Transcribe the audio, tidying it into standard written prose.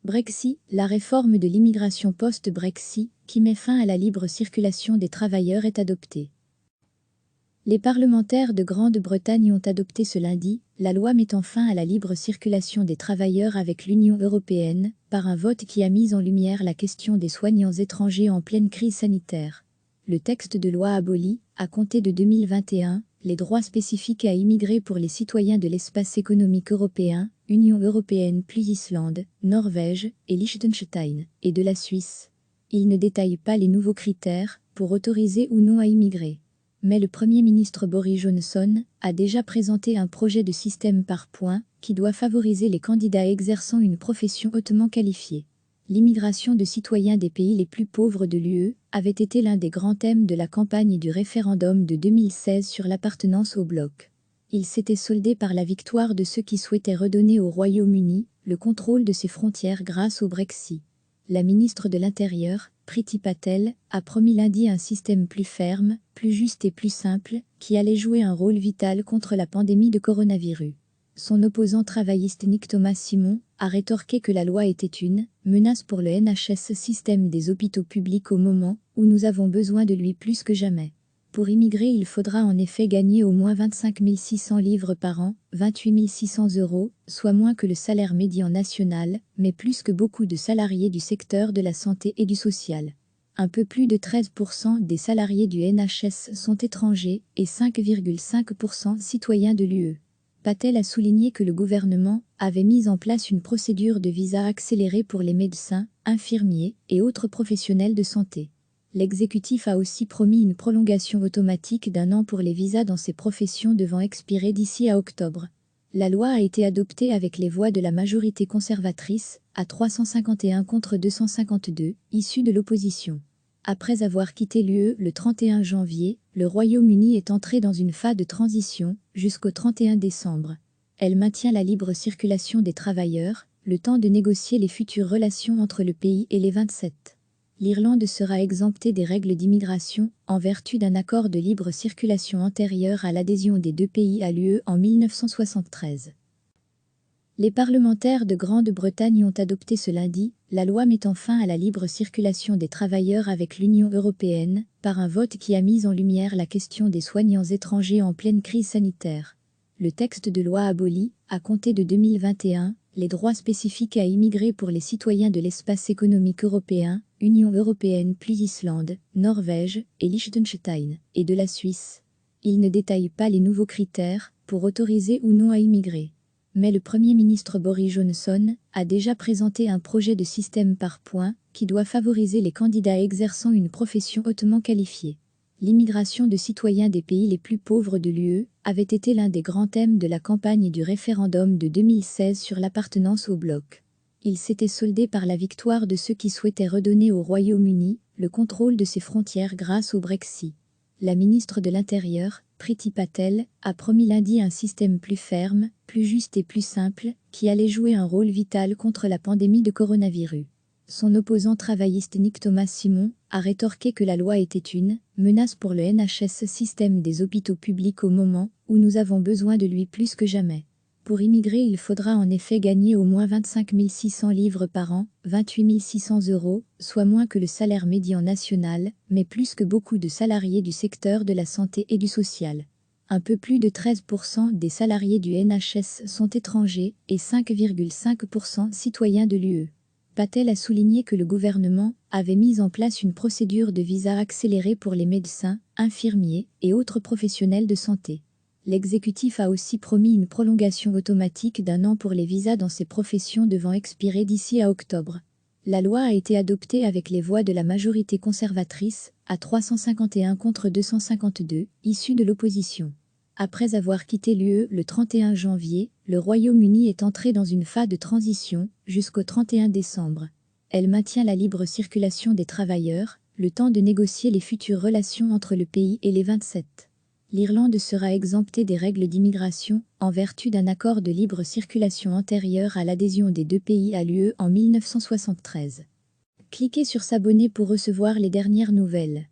Brexit, la réforme de l'immigration post-Brexit, qui met fin à la libre circulation des travailleurs est adoptée. Les parlementaires de Grande-Bretagne ont adopté ce lundi la loi mettant fin à la libre circulation des travailleurs avec l'Union européenne, par un vote qui a mis en lumière la question des soignants étrangers en pleine crise sanitaire. Le texte de loi abolit, à compter de 2021, les droits spécifiques à immigrer pour les citoyens de l'espace économique européen, Union européenne plus Islande, Norvège et Liechtenstein, et de la Suisse. Il ne détaille pas les nouveaux critères pour autoriser ou non à immigrer. Mais le Premier ministre Boris Johnson a déjà présenté un projet de système par points qui doit favoriser les candidats exerçant une profession hautement qualifiée. L'immigration de citoyens des pays les plus pauvres de l'UE avait été l'un des grands thèmes de la campagne du référendum de 2016 sur l'appartenance au bloc. Il s'était soldé par la victoire de ceux qui souhaitaient redonner au Royaume-Uni le contrôle de ses frontières grâce au Brexit. La ministre de l'Intérieur, Priti Patel, a promis lundi un système plus ferme, plus juste et plus simple, qui allait jouer un rôle vital contre la pandémie de coronavirus. Son opposant travailliste Nick Thomas Simon a rétorqué que la loi était une menace pour le NHS, système des hôpitaux publics, au moment où nous avons besoin de lui plus que jamais. Pour immigrer, il faudra en effet gagner au moins 25 600 livres par an, 28 600 €, soit moins que le salaire médian national, mais plus que beaucoup de salariés du secteur de la santé et du social. Un peu plus de 13% des salariés du NHS sont étrangers et 5,5% citoyens de l'UE. Patel a souligné que le gouvernement avait mis en place une procédure de visa accélérée pour les médecins, infirmiers et autres professionnels de santé. L'exécutif a aussi promis une prolongation automatique d'1 an pour les visas dans ces professions devant expirer d'ici à octobre. La loi a été adoptée avec les voix de la majorité conservatrice, à 351 contre 252, issus de l'opposition. Après avoir quitté l'UE le 31 janvier, le Royaume-Uni est entré dans une phase de transition jusqu'au 31 décembre. Elle maintient la libre circulation des travailleurs, le temps de négocier les futures relations entre le pays et les 27. L'Irlande sera exemptée des règles d'immigration en vertu d'un accord de libre circulation antérieur à l'adhésion des deux pays à l'UE en 1973. Les parlementaires de Grande-Bretagne ont adopté ce lundi la loi mettant fin à la libre circulation des travailleurs avec l'Union européenne, par un vote qui a mis en lumière la question des soignants étrangers en pleine crise sanitaire. Le texte de loi abolit, à compter de 2021, les droits spécifiques à immigrer pour les citoyens de l'espace économique européen, Union européenne plus Islande, Norvège et Liechtenstein, et de la Suisse. Il ne détaille pas les nouveaux critères pour autoriser ou non à immigrer. Mais le Premier ministre Boris Johnson a déjà présenté un projet de système par points qui doit favoriser les candidats exerçant une profession hautement qualifiée. L'immigration de citoyens des pays les plus pauvres de l'UE avait été l'un des grands thèmes de la campagne du référendum de 2016 sur l'appartenance au bloc. Il s'était soldé par la victoire de ceux qui souhaitaient redonner au Royaume-Uni le contrôle de ses frontières grâce au Brexit. La ministre de l'Intérieur, Priti Patel, a promis lundi un système plus ferme, plus juste et plus simple, qui allait jouer un rôle vital contre la pandémie de coronavirus. Son opposant travailliste Nick Thomas Simon a rétorqué que la loi était une menace pour le NHS, système des hôpitaux publics, au moment où nous avons besoin de lui plus que jamais. Pour immigrer, il faudra en effet gagner au moins 25 600 livres par an, 28 600 €, soit moins que le salaire médian national, mais plus que beaucoup de salariés du secteur de la santé et du social. Un peu plus de 13% des salariés du NHS sont étrangers et 5,5% citoyens de l'UE. Patel a souligné que le gouvernement avait mis en place une procédure de visa accélérée pour les médecins, infirmiers et autres professionnels de santé. L'exécutif a aussi promis une prolongation automatique d'1 an pour les visas dans ces professions devant expirer d'ici à octobre. La loi a été adoptée avec les voix de la majorité conservatrice, à 351 contre 252, issus de l'opposition. Après avoir quitté l'UE le 31 janvier, le Royaume-Uni est entré dans une phase de transition jusqu'au 31 décembre. Elle maintient la libre circulation des travailleurs, le temps de négocier les futures relations entre le pays et les 27. L'Irlande sera exemptée des règles d'immigration en vertu d'un accord de libre circulation antérieur à l'adhésion des deux pays à l'UE en 1973. Cliquez sur s'abonner pour recevoir les dernières nouvelles.